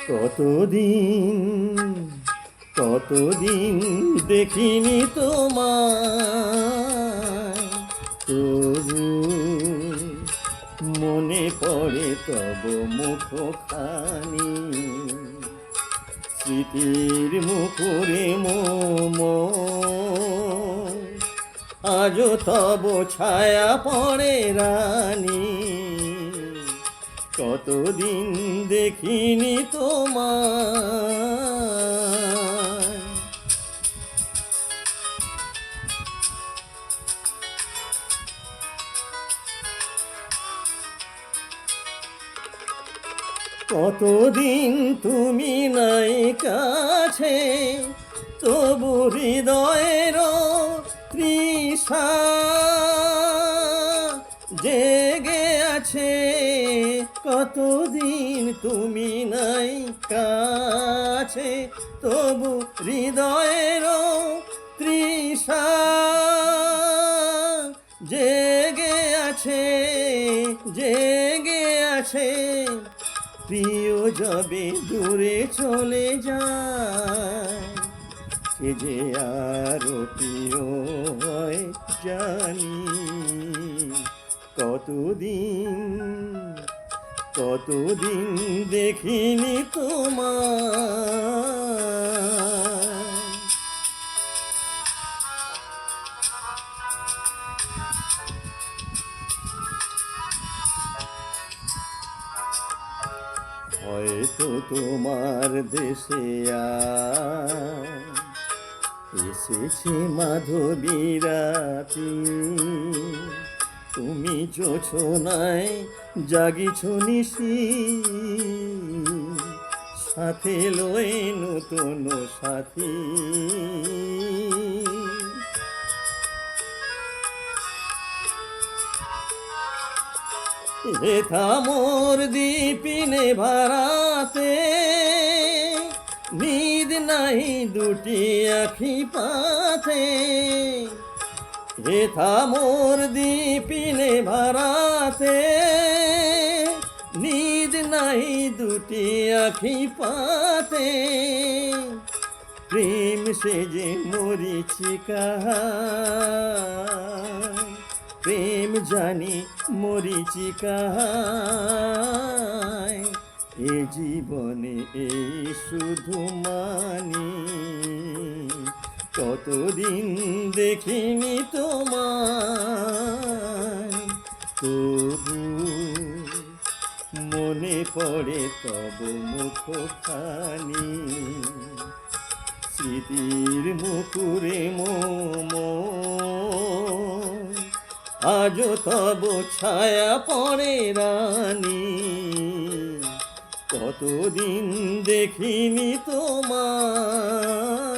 কতদিন কতদিন দেখিনি তোমায়, তবু মনে পড়ে তব মুখখানি। স্মৃতির মুখরে মোম আজও তব ছায়া পড়ে রানী। কতদিন দেখিনি তোমায়। কতদিন তুমি নাই কাছে, তবু হৃদয়ের তৃষা জেগে আছে। কতদিন তুমি নাই কাছে, তবু হৃদয়ের তৃষা জেগে আছে, জেগে আছে। প্রিয় যবে দূরে চলে যায়, সে যে আরো প্রিয় হয় জানি। কতদিন কতদিন দেখিনি তোমায়। হয়তো তোমার দেশে এসেছে মাধবী রাতি, তুমি জোছনায় জাগিছ নিশি, সাথে লয়ে নতুন সাথী। হেথা মোর দীপিনে ভারাতে, নিদ নাহি দুটি আখি পাতে। হেথা মোর দীপিনে ভারাতে, নিদ নাহি দুটি আখি পাতে। প্রেম সে যে মরিচিকা, প্রেম জানি মরিচিকা। এ জীবনে এই শুধু মানি। কতদিন দেখিনি তোমায়, তবু মনে পড়ে তব মুখখানি। স্মৃতির মুখরে মোম আজও তব ছায়া পড়ে রানী। কতদিন দেখিনি তোমায়।